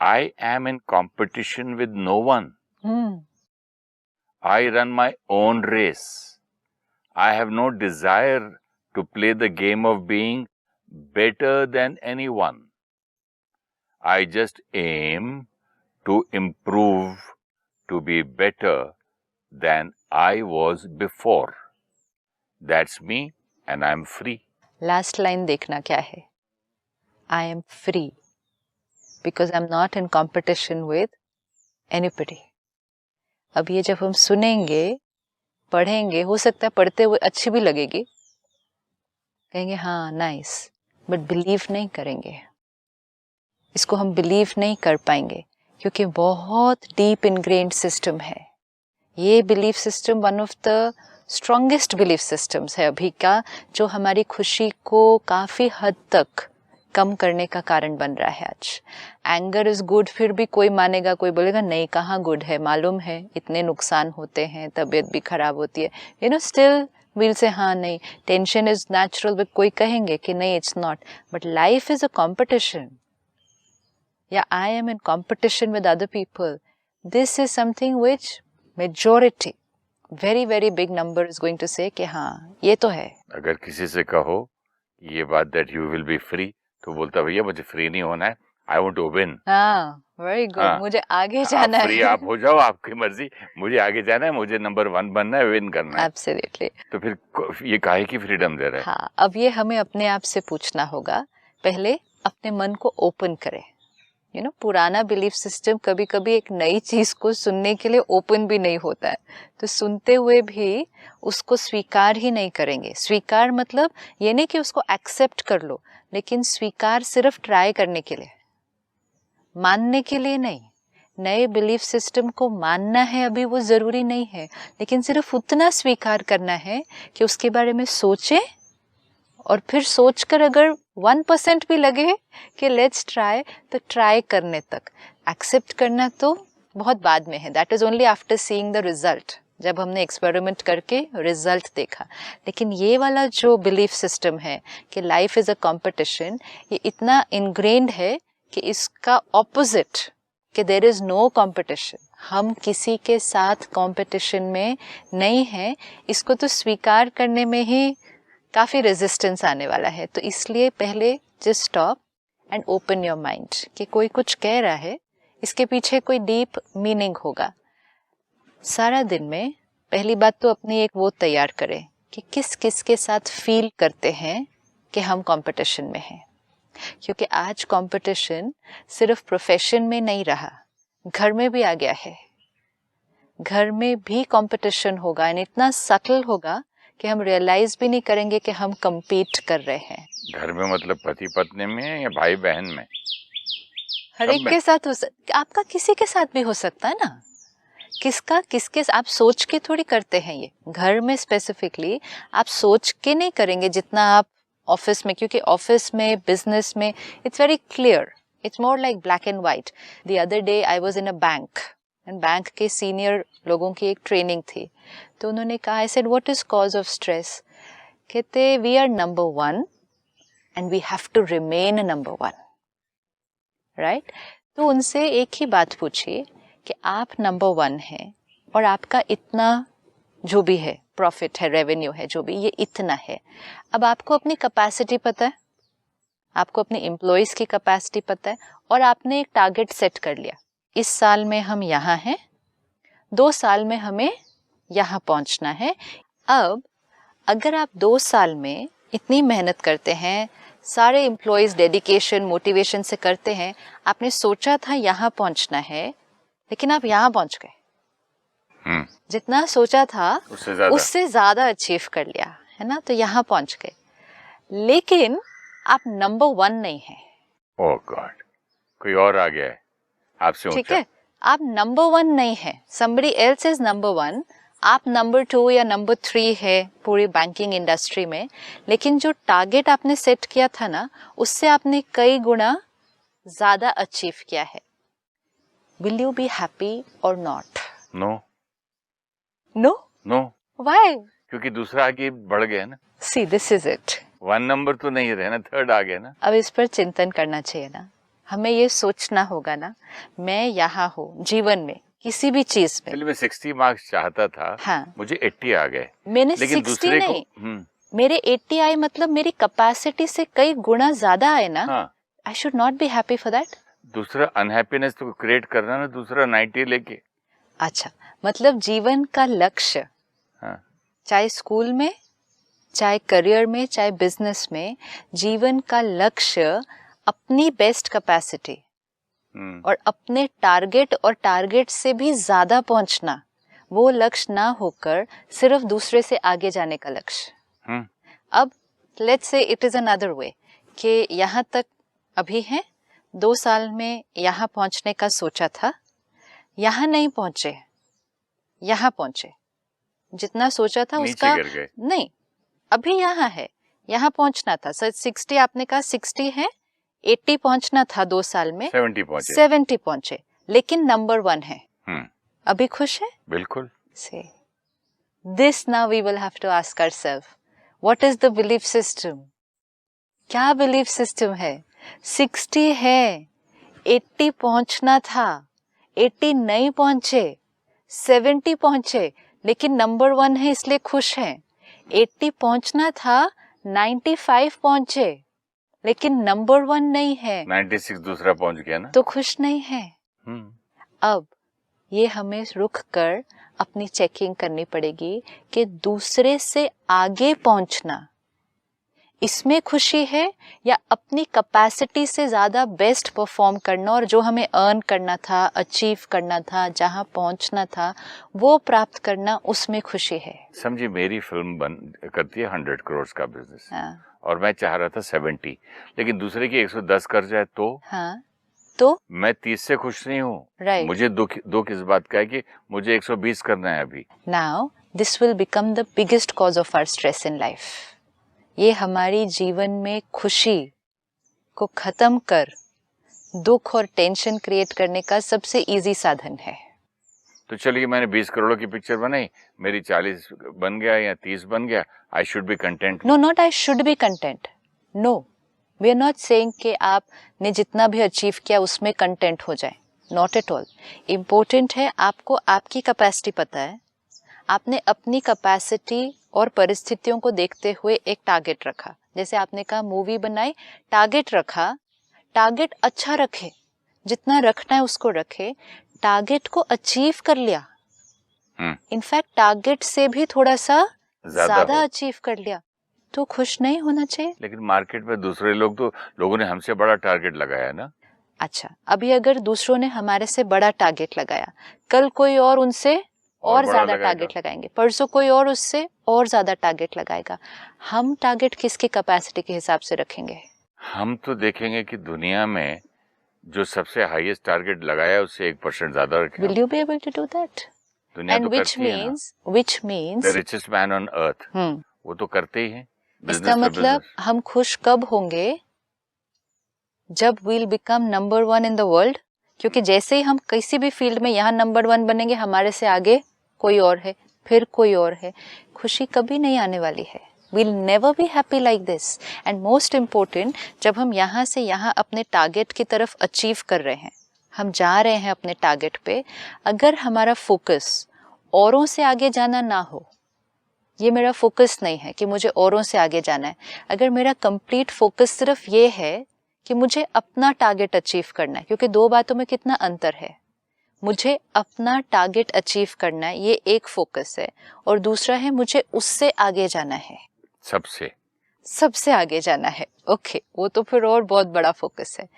I am in competition with no one. I run my own race. I have no desire to play the game of being better than anyone. I just aim to improve, to be better than I was before. That's me and I'm free. Last line देखना क्या है? I am free because I'm not in competition with anybody. अब ये जब हम सुनेंगे, पढ़ेंगे, हो सकता है पढ़ते हुए अच्छी भी लगेगी, कहेंगे हाँ नाइस, बट बिलीव नहीं करेंगे. इसको हम बिलीव नहीं कर पाएंगे क्योंकि बहुत डीप इनग्रेन्ड सिस्टम है. ये belief system one of the strongest belief systems है अभी का, जो हमारी खुशी को काफ़ी हद तक कम करने का कारण बन रहा है आज. एंगर इज गुड, फिर भी कोई मानेगा, कोई बोलेगा नहीं कहाँ गुड है, मालूम है इतने नुकसान होते हैं, तबीयत भी खराब होती है, यू नो, स्टिल वील से हाँ नहीं. टेंशन इज नेचुरल, बट कोई कहेंगे कि नहीं it's not. But life is a competition, या I am in competition with other people. This is something which majority, very very big number is going to say कि हाँ ये तो है. अगर किसी से कहो ये बात that you will be free, तो बोलता भैया मुझे फ्री नहीं होना है, आई वांट टू विन. हाँ वेरी गुड, मुझे आगे जाना है. फ्री आप हो जाओ, आपकी मर्जी, मुझे आगे जाना है, मुझे नंबर 1 बनना है, विन करना है. एब्सोल्युटली. तो फिर ये काहे की फ्रीडम दे रहा है? हाँ, अब ये हमें अपने आप से पूछना होगा. पहले अपने मन को ओपन करें. यू नो, पुराना बिलीफ सिस्टम कभी कभी एक नई चीज को सुनने के लिए ओपन भी नहीं होता है, तो सुनते हुए भी उसको स्वीकार ही नहीं करेंगे. स्वीकार मतलब ये नहीं कि उसको एक्सेप्ट कर लो, लेकिन स्वीकार सिर्फ ट्राई करने के लिए, मानने के लिए नहीं. नए बिलीफ सिस्टम को मानना है अभी वो जरूरी नहीं है, लेकिन सिर्फ उतना स्वीकार करना है कि उसके बारे में सोचें, और फिर सोचकर अगर 1% भी लगे कि लेट्स ट्राई, तो ट्राई करने तक. एक्सेप्ट करना तो बहुत बाद में है, that is only after seeing the result, जब हमने एक्सपेरिमेंट करके रिजल्ट देखा. लेकिन ये वाला जो बिलीफ सिस्टम है कि लाइफ इज अ कंपटीशन, ये इतना इनग्रेन्ड है कि इसका ऑपोजिट कि देयर इज नो कंपटीशन, हम किसी के साथ कंपटीशन में नहीं हैं, इसको तो स्वीकार करने में ही काफ़ी रेजिस्टेंस आने वाला है. तो इसलिए पहले just stop and open your mind कि कोई कुछ कह रहा है, इसके पीछे कोई डीप मीनिंग होगा. सारा दिन में पहली बात तो अपनी एक वो तैयार करें कि किस किस के साथ फील करते हैं कि हम कंपटीशन में हैं. क्योंकि आज कंपटीशन सिर्फ प्रोफेशन में नहीं रहा, घर में भी आ गया है. घर में भी कंपटीशन होगा, एंड इतना सटल होगा कि हम रियलाइज भी नहीं करेंगे कि हम compete कर रहे हैं. घर में मतलब पति पत्नी में या भाई बहन में? हर एक के साथ हो आपका किसी के साथ भी हो सकता है ना. किसका किसके आप सोच के थोड़ी करते हैं ये. घर में स्पेसिफिकली आप सोच के नहीं करेंगे जितना आप ऑफिस में, क्योंकि ऑफिस में, बिजनेस में it's very clear, it's more like black and white. The other day I was in a bank, and bank के सीनियर लोगों की एक ट्रेनिंग थी, तो उन्होंने कहा, I said what is cause of stress. कहते we are number 1 and we have to remain number 1, right. तो उनसे एक ही बात पूछिए कि आप नंबर 1 हैं और आपका इतना जो भी है, प्रॉफिट है, रेवेन्यू है, जो भी, ये इतना है. अब आपको अपनी कैपेसिटी पता है, आपको अपने एम्प्लॉयज की कैपेसिटी पता है, और आपने एक टारगेट सेट कर लिया, इस साल में हम यहाँ हैं, 2 साल में हमें यहाँ पहुँचना है. अब अगर आप 2 साल में इतनी मेहनत करते हैं, सारे एम्प्लॉयज डेडिकेशन मोटिवेशन से करते हैं, आपने सोचा था यहाँ पहुँचना है, लेकिन आप यहाँ पहुँच गए. जितना सोचा था उससे ज्यादा अचीव कर लिया, है ना, तो यहाँ पहुँच गए. लेकिन आप नंबर 1 नहीं है. ओह गॉड, कोई और आ गया है आपसे ऊंचा. ठीक है, आप नंबर 1 नहीं है, somebody else is number 1, आप नंबर 2 या नंबर 3 है पूरी बैंकिंग इंडस्ट्री में. लेकिन जो टारगेट आपने सेट किया था ना, उससे आपने कई गुना ज्यादा अचीव किया है. Will you be happy or not? No no no. Why? क्योंकि दूसरा आगे बढ़ गया ना. See this is it. 1 number तो नहीं रहे ना, 3rd आ गया ना. अब इस पर चिंतन करना चाहिए ना. हमें ये सोचना होगा ना, मैं यहाँ हूँ जीवन में किसी भी चीज में। चलिए मैं 60 मार्क्स चाहता था, हाँ, मुझे 80 आ गए, मैंने लेकिन 60 दूसरे नहीं, को मेरे 80 आए मतलब मेरी कैपेसिटी से कई गुना ज्यादा आए ना। हाँ, I should not be happy for that. दूसरा अनहैप्पीनेस तो क्रिएट करना ना, दूसरा 90 लेके। अच्छा, मतलब जीवन का लक्ष्य, हाँ, चाहे स्कूल में, चाहे करियर में, चाहे बिजनेस में, जीवन का लक्ष्य अपनी बेस्ट कैपेसिटी और अपने टारगेट और टारगेट से भी ज्यादा पहुंचना, वो लक्ष्य ना होकर सिर्फ दूसरे से आगे जाने का लक्ष्य। अब let's say it is another way कि यहाँ तक अभी है, 2 साल में यहाँ पहुंचने का सोचा था, यहाँ नहीं पहुंचे, यहाँ पहुंचे, जितना सोचा था उसका नहीं, अभी यहाँ है, यहाँ पहुंचना था। सर 60 आपने कहा 60 है, 80 पहुंचना था 2 साल में, 70 पहुंचे, लेकिन नंबर 1 है। अभी खुश है? बिल्कुल। Say this now we will have to ask ourselves, what is the belief system? क्या बिलीफ सिस्टम है? 60 है, 80 पहुंचना था, 80 नहीं पहुंचे, 70 पहुंचे, लेकिन नंबर 1 है इसलिए खुश हैं। 80 पहुंचना था, 95 पहुंचे, लेकिन नंबर 1 नहीं है, 96 दूसरा पहुंच गया ना, तो खुश नहीं है। अब ये हमें रुक कर अपनी चेकिंग करनी पड़ेगी कि दूसरे से आगे पहुंचना, इसमें खुशी है या अपनी कैपेसिटी से ज्यादा बेस्ट परफॉर्म करना और जो हमें अर्न करना था, अचीव करना था, जहां पहुंचना था, वो प्राप्त करना, उसमें खुशी है। समझिए मेरी फिल्म बन करती है 100 करोड़ का बिजनेस, और मैं चाह रहा था 70, लेकिन दूसरे की 110 कर जाए तो तो मैं 30 से खुश नहीं हूँ। Right. मुझे दुख इस बात का है कि मुझे 120 करना है अभी। Now this will become the biggest cause of our stress in life. ये हमारी जीवन में खुशी को खत्म कर दुख और टेंशन क्रिएट करने का सबसे इजी साधन है। तो चलिए मैंने 20 करोड़ की पिक्चर बनाई, मेरी 40 बन गया या 30 बन गया, I should be content. No, not I should be content, no, we are not saying कि आपने जितना भी अचीव किया उसमें कंटेंट हो जाए, नॉट एट ऑल। इम्पोर्टेंट है आपको आपकी कैपेसिटी पता है, आपने अपनी कैपेसिटी और परिस्थितियों को देखते हुए एक टारगेट रखा। जैसे आपने कहा मूवी बनाई, टारगेट रखा, टारगेट अच्छा रखे, जितना रखना है उसको रखे, टारगेट को अचीव कर लिया, इनफैक्ट टारगेट से भी थोड़ा सा ज्यादा अचीव कर लिया, तो खुश नहीं होना चाहिए। लेकिन मार्केट में दूसरे लोगों ने हमसे बड़ा टारगेट लगाया ना। अच्छा, अभी अगर दूसरों ने हमारे से बड़ा टारगेट लगाया, कल कोई और उनसे और ज्यादा टारगेट लगाएंगे, परसों कोई और उससे और ज्यादा टारगेट लगाएगा। हम टारगेट किसकी कैपेसिटी के हिसाब से रखेंगे? हम तो देखेंगे कि दुनिया में जो सबसे हाईएस्ट टारगेट लगाया उससे 1% ज्यादा रखें। Will you be able to do that? दुनिया And तो which means the richest man on earth, वो तो करते ही हैं। इसका मतलब हम खुश कब होंगे? जब we'll become number 1 in the world, क्योंकि जैसे ही हम किसी भी फील्ड में यहाँ नंबर 1 बनेंगे, हमारे से आगे कोई और है, फिर कोई और है, खुशी कभी नहीं आने वाली है। We'll never be happy like this. And most important, जब हम यहाँ से यहाँ अपने टारगेट की तरफ अचीव कर रहे हैं, हम जा रहे हैं अपने टारगेट पे, अगर हमारा फोकस औरों से आगे जाना ना हो, ये मेरा फोकस नहीं है कि मुझे औरों से आगे जाना है, अगर मेरा कंप्लीट फोकस सिर्फ ये है कि मुझे अपना टारगेट अचीव करना है, क्योंकि 2 बातों में कितना अंतर है, मुझे अपना टारगेट अचीव करना है, ये एक फोकस है, और दूसरा है मुझे उससे आगे जाना है, सबसे आगे जाना है। ओके, वो तो फिर और बहुत बड़ा फोकस है।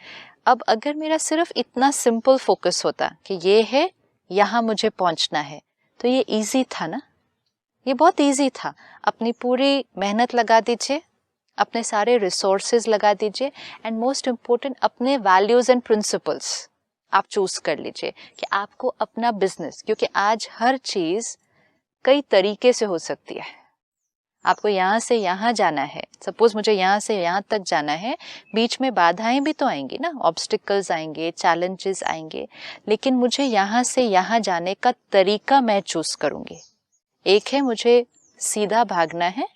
अब अगर मेरा सिर्फ इतना सिंपल फोकस होता कि ये है, यहाँ मुझे पहुंचना है, तो ये इजी था ना, ये बहुत इजी था। अपनी पूरी मेहनत लगा दीजिए, अपने सारे रिसोर्सेज लगा दीजिए, एंड मोस्ट इम्पोर्टेंट अपने वैल्यूज एंड प्रिंसिपल्स आप चूज कर लीजिए कि आपको अपना बिजनेस, क्योंकि आज हर चीज कई तरीके से हो सकती है। आपको यहाँ से यहाँ जाना है, सपोज मुझे यहाँ से यहाँ तक जाना है, बीच में बाधाएं भी तो आएंगी ना, ऑब्स्टिकल्स आएंगे, चैलेंजेस आएंगे, लेकिन मुझे यहाँ से यहाँ जाने का तरीका मैं चूज करूंगी। एक है मुझे सीधा भागना है,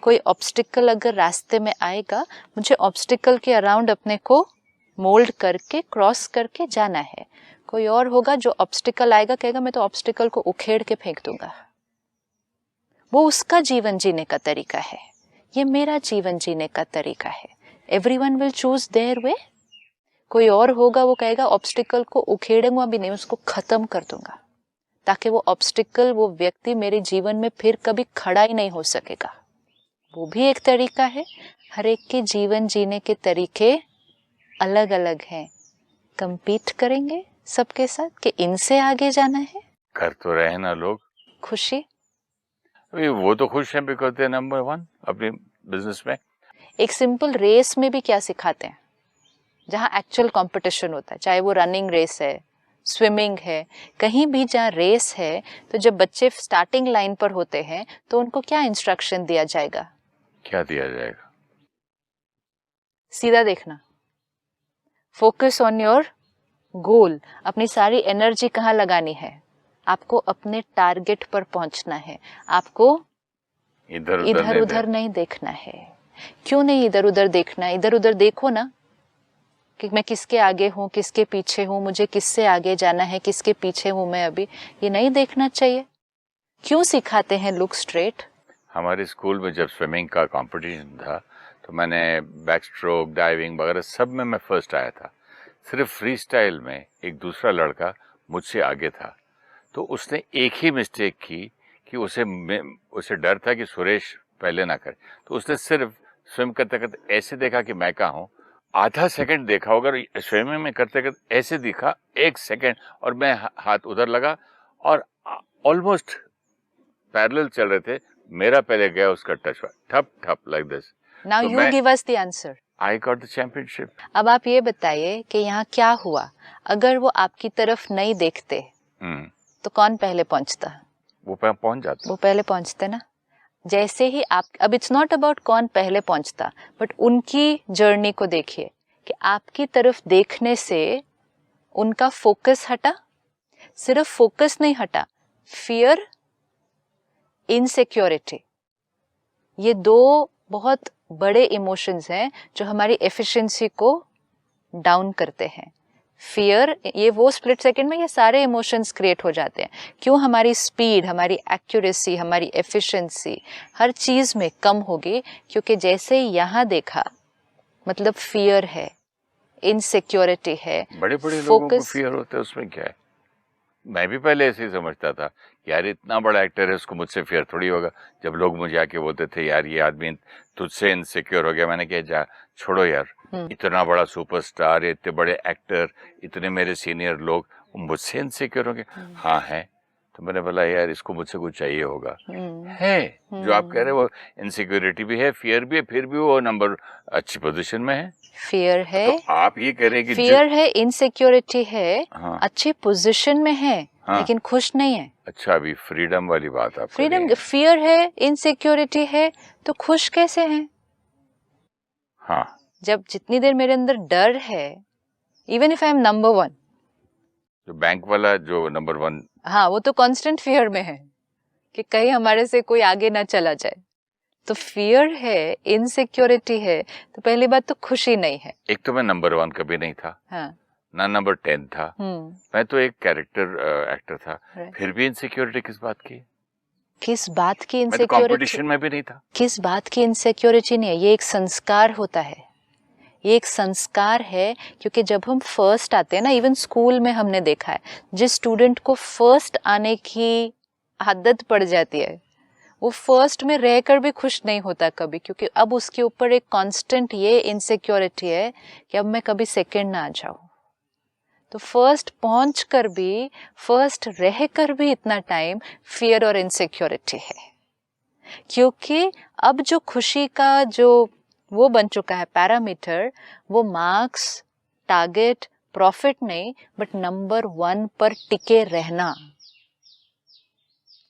कोई ऑब्स्टिकल अगर रास्ते में आएगा, मुझे ऑब्स्टिकल के अराउंड अपने को मोल्ड करके क्रॉस करके जाना है। कोई और होगा जो ऑब्स्टिकल आएगा, कहेगा मैं तो ऑब्स्टिकल को उखेड़ के फेंक दूंगा। वो उसका जीवन जीने का तरीका है, ये मेरा जीवन जीने का तरीका है। Everyone will choose their way. कोई और होगा वो कहेगा ऑब्स्टिकल को उखेड़ूंगा भी नहीं, उसको खत्म कर दूंगा, ताकि वो ऑब्स्टिकल, वो व्यक्ति मेरे जीवन में फिर कभी खड़ा ही नहीं हो सकेगा। वो भी एक तरीका है। हर एक के जीवन जीने के तरीके अलग अलग हैं। कंपीट करेंगे सबके साथ कि इनसे आगे जाना है। कर तो रहे ना लोग। खुशी, अभी वो तो खुश हैं बिकॉज दे नंबर 1 अपने बिजनेस में। एक सिंपल रेस में भी क्या सिखाते हैं, जहाँ एक्चुअल कंपटीशन होता है, चाहे वो रनिंग रेस है, स्विमिंग है, कहीं भी जहाँ रेस है, तो जब बच्चे स्टार्टिंग लाइन पर होते हैं तो उनको क्या इंस्ट्रक्शन दिया जाएगा? क्या दिया जाएगा? सीधा देखना, फोकस ऑन योर गोल। अपनी सारी एनर्जी कहाँ लगानी है? आपको अपने टारगेट पर पहुंचना है। आपको इधर उधर नहीं देखना है। क्यों नहीं इधर उधर देखना है? इधर उधर देखो ना कि मैं किसके आगे हूँ, किसके पीछे हूँ, मुझे किससे आगे जाना है, किसके पीछे हूँ मैं अभी, ये नहीं देखना चाहिए। क्यों सिखाते हैं लुक स्ट्रेट? हमारे स्कूल में जब स्विमिंग का कंपटीशन था तो मैंने बैक स्ट्रोक, डाइविंग वगैरह सब में मैं फर्स्ट आया था। सिर्फ फ्री स्टाइल में एक दूसरा लड़का मुझसे आगे था, तो उसने एक ही मिस्टेक की कि उसे डर था कि सुरेश पहले ना करे, तो उसने सिर्फ स्विम करते करते ऐसे देखा कि मैं कहाँ हूँ। आधा सेकंड देखा होगा, स्विमिंग में करते करते ऐसे दिखा 1 सेकंड, और मैं हाथ उधर लगा और ऑलमोस्ट पैरेलल चल रहे थे। मेरा पहले गया, उसका टच हुआ, ठप ठप like this. Now you give us the answer. I got the championship. अब आप ये बताइए कि यहाँ क्या हुआ? अगर वो आपकी तरफ नहीं देखते तो कौन पहले पहुंचता? वो पहुंच जाता। वो पहले पहुंचते ना। जैसे ही आप, अब इट्स नॉट अबाउट कौन पहले पहुंचता, बट उनकी जर्नी को देखिए कि आपकी तरफ देखने से उनका फोकस हटा। सिर्फ फोकस नहीं हटा, फियर, इनसिक्योरिटी, ये 2 बहुत बड़े इमोशंस हैं जो हमारी एफिशिएंसी को डाउन करते हैं। फियर, ये वो स्प्लिट सेकंड में ये सारे इमोशंस क्रिएट हो जाते हैं। क्यों? हमारी स्पीड, हमारी एक्यूरेसी, हमारी एफिशिएंसी हर चीज में कम होगी, क्योंकि जैसे ही यहाँ देखा मतलब फियर है, इनसिक्योरिटी है। बड़े बड़े लोगों को फियर होता है, उसमें क्या है? मैं भी पहले ऐसे ही समझता था, यार इतना बड़ा एक्टर है, उसको मुझसे फियर थोड़ी होगा। जब लोग मुझे आके बोलते थे यार ये आदमी तुझसे इनसिक्योर हो गया, मैंने कहा जा छोड़ो यार, इतना बड़ा सुपरस्टार, इतने बड़े एक्टर, इतने मेरे सीनियर लोग मुझसे इनसिक्योर हो गए? हाँ है। तो मैंने बोला यार इसको मुझसे कुछ चाहिए होगा। है जो आप कह रहे हो, वो इनसिक्योरिटी भी है, फियर भी है, फिर भी वो नंबर अच्छी पोजीशन में है। फियर है, तो आप ये कह रहे हैं कि फियर है, इनसिक्योरिटी है, हाँ, अच्छी पोजीशन में है, हाँ, लेकिन खुश नहीं है। अच्छा, अभी फ्रीडम वाली बात आप फ्रीडम, फियर है, इनसिक्योरिटी है, तो खुश कैसे हैं? हाँ, जब जितनी देर मेरे अंदर डर है, even if I am number 1, जो बैंक वाला जो नंबर 1, हाँ, वो तो कांस्टेंट फियर में है कि कहीं हमारे से कोई आगे ना चला जाए। तो फियर है, इनसिक्योरिटी है, तो पहली बात तो खुशी नहीं है। एक तो मैं नंबर 1 कभी नहीं था, हाँ, ना नंबर 10 था, मैं तो एक कैरेक्टर एक्टर था, फिर भी इनसिक्योरिटी किस बात की? किस बात की इनसिक्योरिटी? कंपटीशन में भी नहीं था। किस बात की इनसिक्योरिटी नहीं है? ये एक संस्कार होता है, ये एक संस्कार है। क्योंकि जब हम फर्स्ट आते हैं ना, इवन स्कूल में हमने देखा है, जिस स्टूडेंट को फर्स्ट आने की आदत पड़ जाती है, वो फर्स्ट में रहकर भी खुश नहीं होता कभी, क्योंकि अब उसके ऊपर एक कांस्टेंट ये इनसिक्योरिटी है कि अब मैं कभी सेकंड ना आ जाऊं। तो फर्स्ट पहुंच कर भी, फर्स्ट रह कर भी इतना टाइम फियर और इनसिक्योरिटी है, क्योंकि अब जो खुशी का जो वो बन चुका है पैरामीटर, वो मार्क्स, टारगेट, प्रॉफिट नहीं, बट नंबर 1 पर टिके रहना।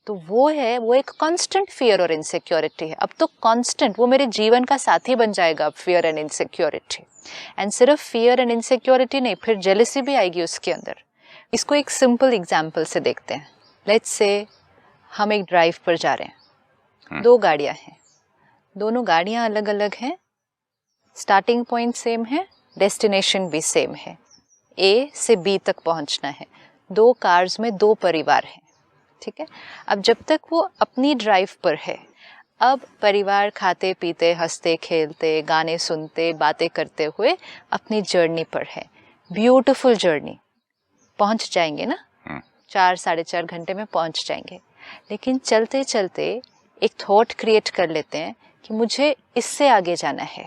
तो वो है, वो एक कांस्टेंट फियर और इनसिक्योरिटी है। अब तो कांस्टेंट, वो मेरे जीवन का साथी बन जाएगा अब, फियर एंड इनसिक्योरिटी। एंड सिर्फ फियर एंड इनसिक्योरिटी नहीं, फिर जेलसी भी आएगी उसके अंदर। इसको एक सिंपल एग्जांपल से देखते हैं। लेट्स से हम एक ड्राइव पर जा रहे हैं, 2 गाड़ियां हैं, दोनों गाड़ियां अलग अलग हैं, स्टार्टिंग पॉइंट सेम है, डेस्टिनेशन भी सेम है, ए से बी तक पहुंचना है, 2 कार्स में 2 परिवार हैं, ठीक है। अब जब तक वो अपनी ड्राइव पर है, अब परिवार खाते पीते हंसते खेलते गाने सुनते बातें करते हुए अपनी जर्नी पर है, ब्यूटीफुल जर्नी, पहुंच जाएंगे ना, 4-4.5 घंटे में पहुंच जाएंगे। लेकिन चलते चलते एक थॉट क्रिएट कर लेते हैं कि मुझे इससे आगे जाना है,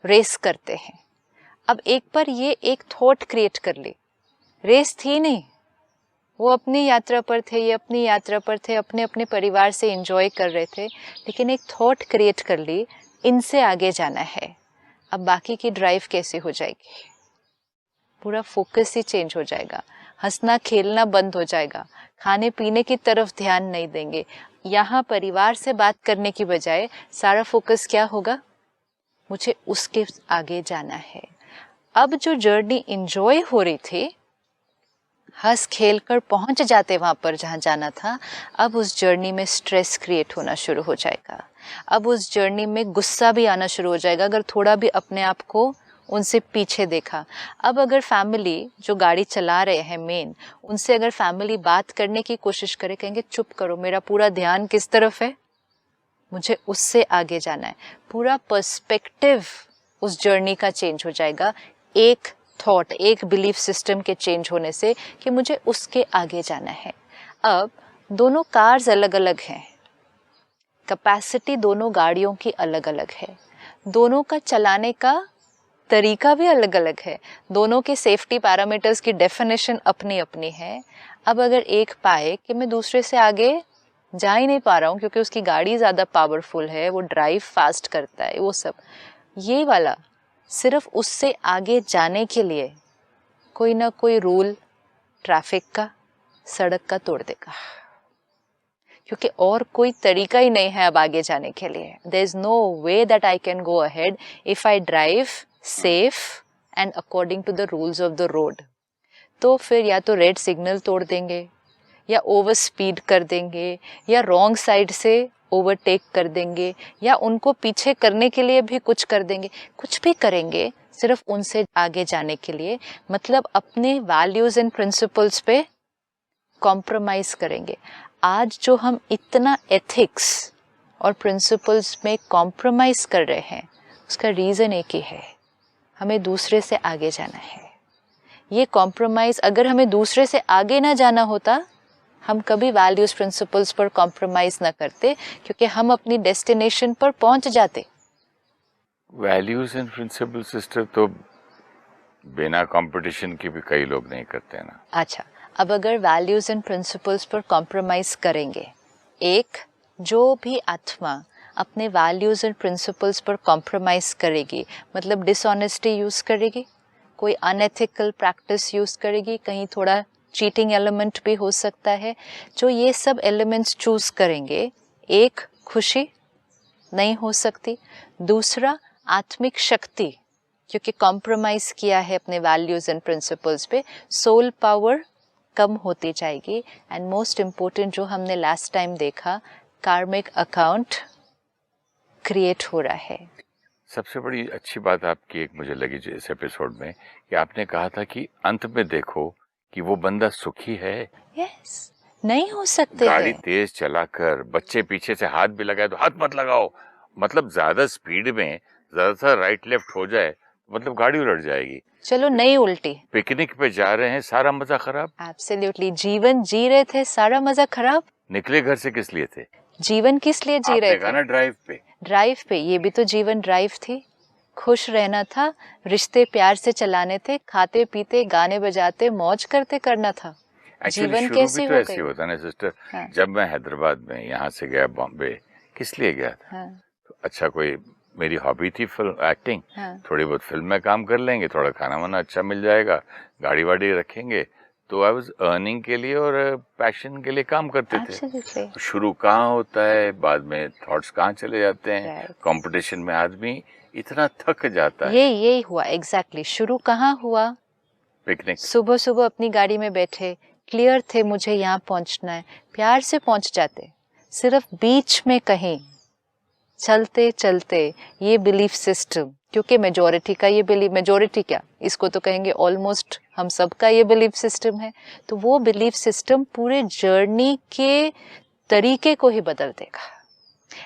रेस करते हैं। अब एक बार ये एक थॉट क्रिएट कर ली, रेस थी नहीं, वो अपनी यात्रा पर थे, ये अपनी यात्रा पर थे, अपने अपने परिवार से एंजॉय कर रहे थे, लेकिन एक थॉट क्रिएट कर ली, इनसे आगे जाना है। अब बाकी की ड्राइव कैसे हो जाएगी? पूरा फोकस ही चेंज हो जाएगा, हंसना खेलना बंद हो जाएगा, खाने पीने की तरफ ध्यान नहीं देंगे। यहाँ परिवार से बात करने की बजाय सारा फोकस क्या होगा? मुझे उसके आगे जाना है। अब जो जर्नी एंजॉय हो रही थी, हंस खेल कर पहुंच जाते वहां पर जहां जाना था, अब उस जर्नी में स्ट्रेस क्रिएट होना शुरू हो जाएगा। अब उस जर्नी में गुस्सा भी आना शुरू हो जाएगा अगर थोड़ा भी अपने आप को उनसे पीछे देखा। अब अगर फैमिली जो गाड़ी चला रहे हैं मेन, उनसे अगर फैमिली बात करने की कोशिश करे, कहेंगे चुप करो, मेरा पूरा ध्यान किस तरफ है, मुझे उससे आगे जाना है। पूरा पर्सपेक्टिव उस जर्नी का चेंज हो जाएगा, एक थॉट, एक बिलीफ सिस्टम के चेंज होने से कि मुझे उसके आगे जाना है। अब दोनों कार्स अलग अलग हैं, कैपेसिटी दोनों गाड़ियों की अलग अलग है, दोनों का चलाने का तरीका भी अलग अलग है, दोनों के सेफ्टी पैरामीटर्स की डेफिनेशन अपनी अपनी है। अब अगर एक पाए कि मैं दूसरे से आगे जा ही नहीं पा रहा हूँ क्योंकि उसकी गाड़ी ज़्यादा पावरफुल है, वो ड्राइव फास्ट करता है, वो सब, ये वाला सिर्फ उससे आगे जाने के लिए कोई ना कोई रूल ट्रैफिक का, सड़क का तोड़ देगा, क्योंकि और कोई तरीका ही नहीं है अब आगे जाने के लिए। There is no way that I can go ahead if I drive safe and according to the rules of the road. तो फिर या तो रेड सिग्नल तोड़ देंगे, या ओवर स्पीड कर देंगे, या रॉन्ग साइड से ओवरटेक कर देंगे, या उनको पीछे करने के लिए भी कुछ कर देंगे, कुछ भी करेंगे सिर्फ उनसे आगे जाने के लिए। मतलब अपने वैल्यूज एंड प्रिंसिपल्स पे कॉम्प्रोमाइज करेंगे। आज जो हम इतना एथिक्स और प्रिंसिपल्स में कॉम्प्रोमाइज कर रहे हैं, उसका रीज़न एक ही है, हमें दूसरे से आगे जाना है। ये कॉम्प्रोमाइज़, अगर हमें दूसरे से आगे ना जाना होता, हम कभी वैल्यूज प्रिंसिपल्स पर कॉम्प्रोमाइज़ ना करते, क्योंकि हम अपनी डेस्टिनेशन पर पहुंच जाते। वैल्यूज एंड प्रिंसिपल सिस्टर तो बिना कंपटीशन के भी कई लोग नहीं करते ना। अच्छा, अब अगर वैल्यूज एंड प्रिंसिपल्स पर कॉम्प्रोमाइज करेंगे, एक जो भी आत्मा अपने वैल्यूज एंड प्रिंसिपल्स पर कॉम्प्रोमाइज करेगी, मतलब डिसऑनेस्टी यूज करेगी, कोई अनएथिकल प्रैक्टिस यूज करेगी, कहीं थोड़ा चीटिंग एलिमेंट भी हो सकता है, जो ये सब एलिमेंट्स चूज करेंगे, एक खुशी नहीं हो सकती, दूसरा आत्मिक शक्ति, क्योंकि कॉम्प्रोमाइज किया है अपने वैल्यूज एंड प्रिंसिपल्स पे, सोल पावर कम होती जाएगी, एंड मोस्ट इम्पोर्टेंट जो हमने लास्ट टाइम देखा, कार्मिक अकाउंट क्रिएट हो रहा है। सबसे बड़ी अच्छी बात आपकी एक मुझे लगी जो इस एपिसोड में, कि आपने कहा था कि अंत में देखो कि वो बंदा सुखी है। यस, नहीं हो सकते गाड़ी हैं। तेज चलाकर बच्चे पीछे से हाथ भी लगाए तो हाथ मत लगाओ, मतलब ज्यादा स्पीड में ज्यादा सा राइट लेफ्ट हो जाए मतलब गाड़ी उलट जाएगी। चलो नहीं उल्टी, पिकनिक पे जा रहे हैं, सारा मजा खराब। एब्सोल्युटली, जीवन जी रहे थे, सारा मजा खराब। निकले घर से किस लिए थे? जीवन किस लिए जी रहे थे? ड्राइव पे। ड्राइव पे, ये भी तो जीवन ड्राइव थी। खुश रहना था, रिश्ते प्यार से चलाने थे, खाते पीते गाने बजाते मौज करते करना था। जीवन कैसे तो हो ऐसे गई? होता ना सिस्टर। हाँ। जब मैं हैदराबाद में यहाँ से गया बॉम्बे, किस लिए गया था? हाँ। तो अच्छा, कोई मेरी हॉबी थी फिल्म एक्टिंग। हाँ। थोड़ी बहुत फिल्म में काम कर लेंगे, थोड़ा खाना वाना अच्छा मिल जाएगा, गाड़ी वाड़ी रखेंगे, तो आई वाज अर्निंग के लिए और पैशन के लिए काम करते थे। Absolutely. शुरू कहाँ होता है, बाद में थॉट्स कहाँ चले जाते हैं। Right. कंपटीशन में आदमी इतना थक जाता है। यही हुआ एग्जैक्टली। शुरू कहाँ हुआ? पिकनिक। सुबह सुबह अपनी गाड़ी में बैठे, क्लियर थे मुझे यहाँ पहुँचना है, प्यार से पहुँच जाते, सिर्फ बीच में कहीं चलते चलते ये बिलीफ सिस्टम, क्योंकि मेजॉरिटी का ये बिलीफ, मेजॉरिटी क्या, इसको तो कहेंगे ऑलमोस्ट हम सब का ये बिलीफ सिस्टम है, तो वो बिलीफ सिस्टम पूरे जर्नी के तरीके को ही बदल देगा।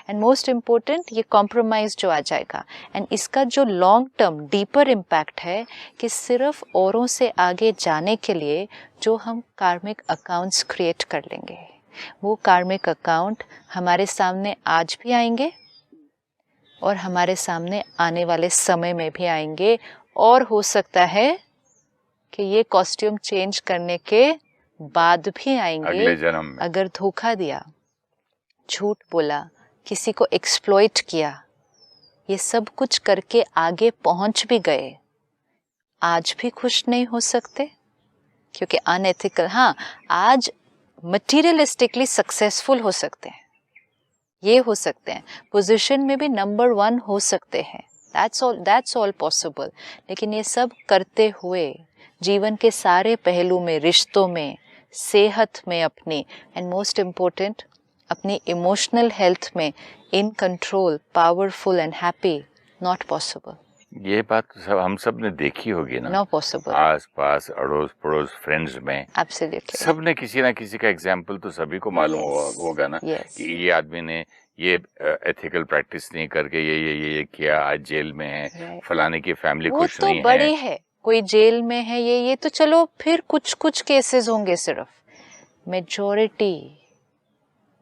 एंड मोस्ट इम्पोर्टेंट, ये कॉम्प्रोमाइज जो आ जाएगा, एंड इसका जो लॉन्ग टर्म डीपर इम्पैक्ट है कि सिर्फ औरों से आगे जाने के लिए जो हम कार्मिक अकाउंट्स क्रिएट कर लेंगे, वो कार्मिक अकाउंट हमारे सामने आज भी आएंगे और हमारे सामने आने वाले समय में भी आएंगे, और हो सकता है कि ये कॉस्ट्यूम चेंज करने के बाद भी आएंगे अगले जन्म में। अगर धोखा दिया, झूठ बोला, किसी को एक्सप्लॉइट किया, ये सब कुछ करके आगे पहुंच भी गए, आज भी खुश नहीं हो सकते क्योंकि अनएथिकल। हाँ, आज मटीरियलिस्टिकली सक्सेसफुल हो सकते हैं, ये हो सकते हैं, पोजीशन में भी नंबर 1 हो सकते हैं, दैट्स ऑल पॉसिबल। लेकिन ये सब करते हुए जीवन के सारे पहलू में, रिश्तों में, सेहत में अपनी, एंड मोस्ट इम्पोर्टेंट अपनी इमोशनल हेल्थ में in control, powerful and happy, not possible. ये बात तो सब हम सब ने देखी होगी ना, नो पॉसिबल। आस पास अड़ोस पड़ोस फ्रेंड्स में एब्सोल्युटली सब ने किसी ना किसी का एग्जाम्पल तो सभी को मालूम होगा ना, कि ये आदमी ने ये एथिकल प्रैक्टिस नहीं करके ये किया, आज जेल में है, फलाने की फैमिली खुश नहीं है। वो तो बड़े है, कोई जेल में है, ये तो चलो फिर कुछ केसेस होंगे, सिर्फ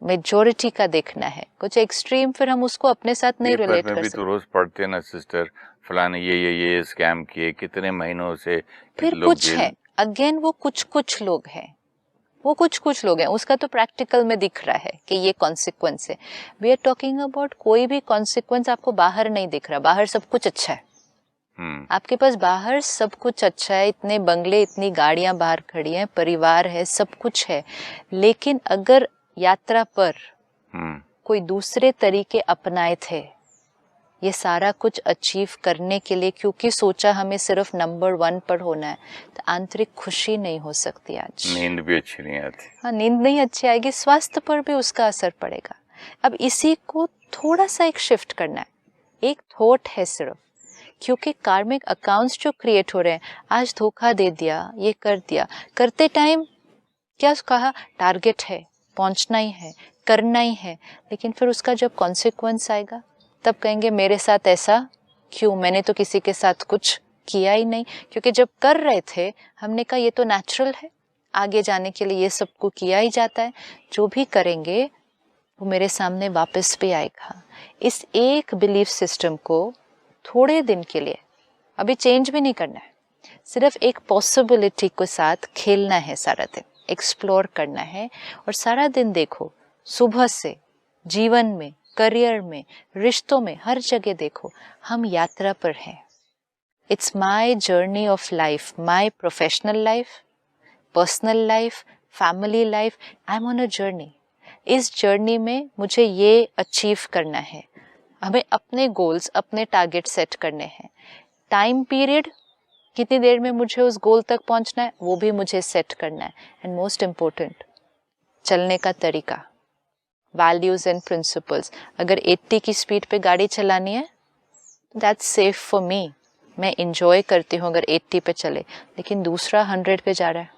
मेजॉरिटी का देखना है। कुछ एक्सट्रीम फिर हम उसको अपने साथ नहीं रिलेट कर सकते। तो रोज पढ़ते ना सिस्टर, फलाने ये स्कैम किए, कितने महीनों से फिर कुछ है, अगेन वो कुछ लोग हैं, वो कुछ लोग हैं, उसका तो प्रैक्टिकल में दिख रहा है कि ये कॉन्सिक्वेंस है। वी आर टॉकिंग अबाउट कोई भी कॉन्सिक्वेंस आपको बाहर नहीं दिख रहा, बाहर सब कुछ अच्छा है, आपके पास बाहर सब कुछ अच्छा है, इतने बंगले, इतनी गाड़ियां बाहर खड़ी हैं, परिवार है, सब कुछ है, लेकिन अगर यात्रा पर कोई दूसरे तरीके अपनाए थे ये सारा कुछ अचीव करने के लिए, क्योंकि सोचा हमें सिर्फ नंबर 1 पर होना है, तो आंतरिक खुशी नहीं हो सकती। आज नींद भी अच्छी नहीं आती। हाँ, नींद नहीं अच्छी आएगी, स्वास्थ्य पर भी उसका असर पड़ेगा। अब इसी को थोड़ा सा एक शिफ्ट करना है, एक थॉट है सिर्फ, क्योंकि कार्मिक अकाउंट्स जो क्रिएट हो रहे हैं, आज धोखा दे दिया, ये कर दिया, करते टाइम क्या कहा, टारगेट है, पहुंचना ही है, करना ही है, लेकिन फिर उसका जब कॉन्सिक्वेंस आएगा तब कहेंगे मेरे साथ ऐसा क्यों, मैंने तो किसी के साथ कुछ किया ही नहीं। क्योंकि जब कर रहे थे हमने कहा ये तो नेचुरल है, आगे जाने के लिए ये सबको किया ही जाता है, जो भी करेंगे वो मेरे सामने वापस भी आएगा। इस एक बिलीफ सिस्टम को थोड़े दिन के लिए अभी चेंज भी नहीं करना है, सिर्फ एक पॉसिबिलिटी के साथ खेलना है, सारा दिन एक्सप्लोर करना है, और सारा दिन देखो, सुबह से जीवन में, करियर में, रिश्तों में, हर जगह देखो हम यात्रा पर हैं। It's my journey of life, my professional life, personal life, family life, I am on a journey. इस जर्नी में मुझे ये अचीव करना है, हमें अपने गोल्स, अपने टारगेट सेट करने हैं, टाइम पीरियड कितनी देर में मुझे उस गोल तक पहुंचना है वो भी मुझे सेट करना है, एंड मोस्ट इम्पोर्टेंट चलने का तरीका, वैल्यूज एंड प्रिंसिपल्स। अगर 80 की स्पीड पे गाड़ी चलानी है दैट्स सेफ फॉर मी, मैं इंजॉय करती हूँ अगर 80 पे चले, लेकिन दूसरा 100 पे जा रहा है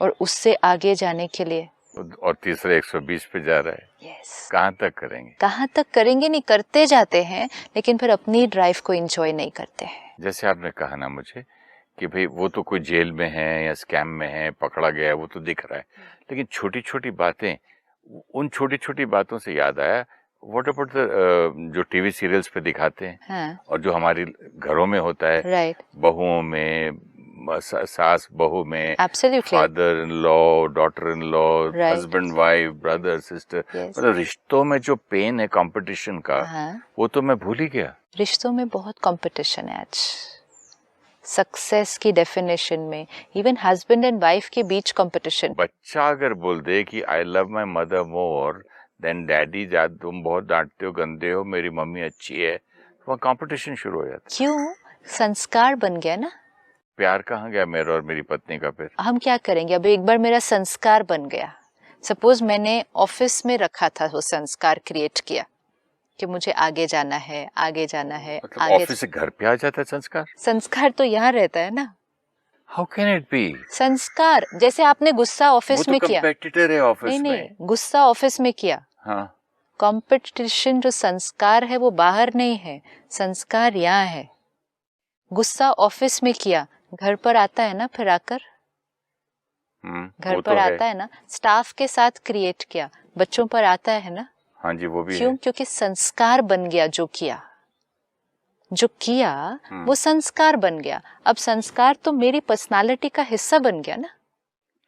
और उससे आगे जाने के लिए, और तीसरा 120 पे जा रहा है, yes. कहाँ तक करेंगे? कहाँ तक करेंगे, नहीं करते जाते हैं, लेकिन फिर अपनी ड्राइव को एंजॉय नहीं करते हैं। जैसे आपने कहा ना मुझे कि भाई वो तो कोई जेल में है या स्कैम में है, पकड़ा गया है, वो तो दिख रहा है, लेकिन छोटी छोटी बातें, उन छोटी छोटी बातों से याद आया, व्हाट अबाउट जो टीवी सीरियल्स पे दिखाते हैं, हाँ. और जो हमारी घरों में होता है, right. बहुओं में, सास बहू में, Absolutely. Father in law, daughter in law, Right. Husband wife, brother sister, Yes. मतलब रिश्तों में जो पेन है कंपटीशन का, वो तो मैं भूल ही गया। रिश्तों में बहुत कंपटीशन है आज, सक्सेस की डेफिनेशन में, इवन हस्बैंड एंड वाइफ के बीच कंपटीशन। बच्चा अगर बोल दे कि I love my mother more than daddy, तुम बहुत डांटते हो, गंदे हो, मेरी मम्मी अच्छी है, वहाँ कंपटीशन शुरू हो जाता है। क्यों? संस्कार बन गया ना। प्यार कहाँ गया मेरा और मेरी पत्नी का? फिर हम क्या करेंगे? अब एक बार मेरा संस्कार बन गया, सपोज मैंने ऑफिस में रखा था, वो संस्कार क्रिएट किया कि मुझे आगे जाना है, आगे जाना है, मतलब आगे। ऑफिस से घर पे आ जाता है संस्कार? संस्कार तो यहाँ रहता है ना। How can it be? संस्कार जैसे आपने गुस्सा ऑफिस में किया, कंपेटिटर है ऑफिस में। नहीं, गुस्सा ऑफिस में किया। हाँ, कंपटीशन जो संस्कार है वो बाहर नहीं है, संस्कार यहाँ है। गुस्सा ऑफिस में किया, घर पर आता है ना, फिर आकर घर वो पर तो आता है ना। स्टाफ के साथ क्रिएट किया, बच्चों पर आता है ना। हाँ जी, वो भी क्यों? है। क्योंकि संस्कार बन गया, जो किया वो संस्कार बन गया। अब संस्कार तो मेरी पर्सनालिटी का हिस्सा बन गया ना।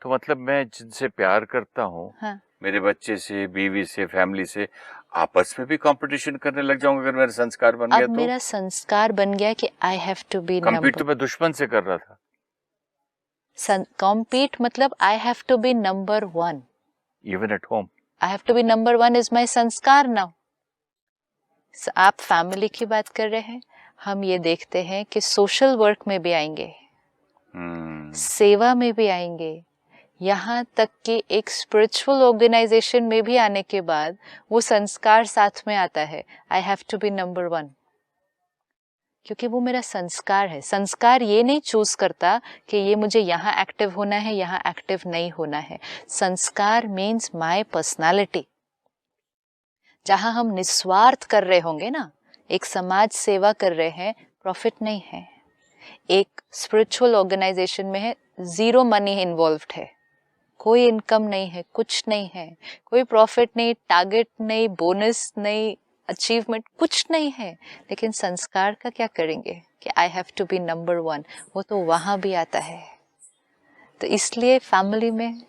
तो मतलब मैं जिनसे प्यार करता हूँ, हाँ। मेरे बच्चे से, बीवी से, फैमिली से, आपस में भी कंपटीशन करने लग जाऊंगा अगर मेरा संस्कार बन गया अब तो। मेरा संस्कार बन गया कि I have to be compete तो मैं दुश्मन से कर रहा था। कॉम्पीट मतलब I have to be number 1 even at home. I have to be number 1 is my sanskar now. आप फैमिली की बात कर रहे हैं, हम ये देखते हैं कि सोशल वर्क में भी आएंगे, सेवा में भी आएंगे, यहाँ तक कि एक स्पिरिचुअल ऑर्गेनाइजेशन में भी आने के बाद वो संस्कार साथ में आता है, I have to be number 1, क्योंकि वो मेरा संस्कार है। संस्कार ये नहीं चूज करता कि ये मुझे यहाँ एक्टिव होना है, यहाँ एक्टिव नहीं होना है। संस्कार मीन्स माय पर्सनालिटी। जहाँ हम निस्वार्थ कर रहे होंगे ना, एक समाज सेवा कर रहे हैं, प्रॉफिट नहीं है। एक स्पिरिचुअल ऑर्गेनाइजेशन में है, जीरो मनी इन्वॉल्व्ड है, कोई इनकम नहीं है, कुछ नहीं है, कोई प्रॉफिट नहीं, टारगेट नहीं, बोनस नहीं, अचीवमेंट कुछ नहीं है। लेकिन संस्कार का क्या करेंगे कि I have to be number 1, वो तो वहां भी आता है। तो इसलिए फैमिली में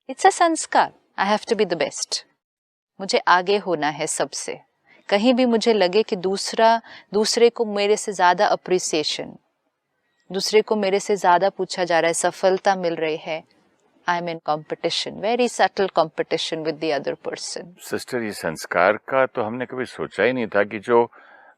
इट्स अ संस्कार, I have to be the best, मुझे आगे होना है सबसे। कहीं भी मुझे लगे कि दूसरे को मेरे से ज्यादा अप्रिसिएशन, दूसरे को मेरे से ज्यादा पूछा जा रहा है, सफलता मिल रही है, आई am in competition, very subtle competition with the other person. Sister, ये संस्कार का तो हमने कभी सोचा ही नहीं था कि जो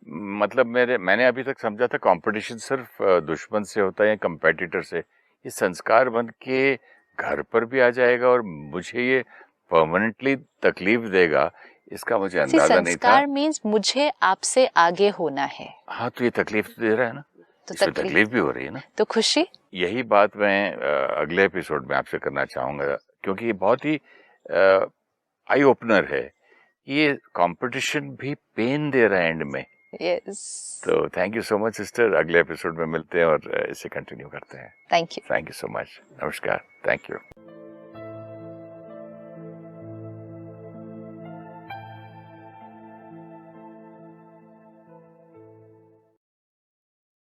मतलब मैंने अभी तक समझा था कंपटीशन सिर्फ दुश्मन से होता है या कंपेटिटर से। ये संस्कार बन के घर पर भी आ जाएगा और मुझे ये परमानेंटली तकलीफ देगा, इसका मुझे अंदाजा नहीं था। संस्कार मीन्स मुझे आपसे आगे होना है। हाँ, तो ये तकलीफ तो दे रहा है ना, तो तकलीफ भी हो रही है ना, तो खुशी। यही बात मैं अगले एपिसोड में आपसे करना चाहूंगा, क्योंकि ये बहुत ही आई ओपनर है। ये कंपटीशन भी पेन दे रहा है एंड में। यस। तो thank you so much sister, अगले एपिसोड में मिलते हैं और इसे कंटिन्यू करते हैं। Thank you so much. नमस्कार। Thank you.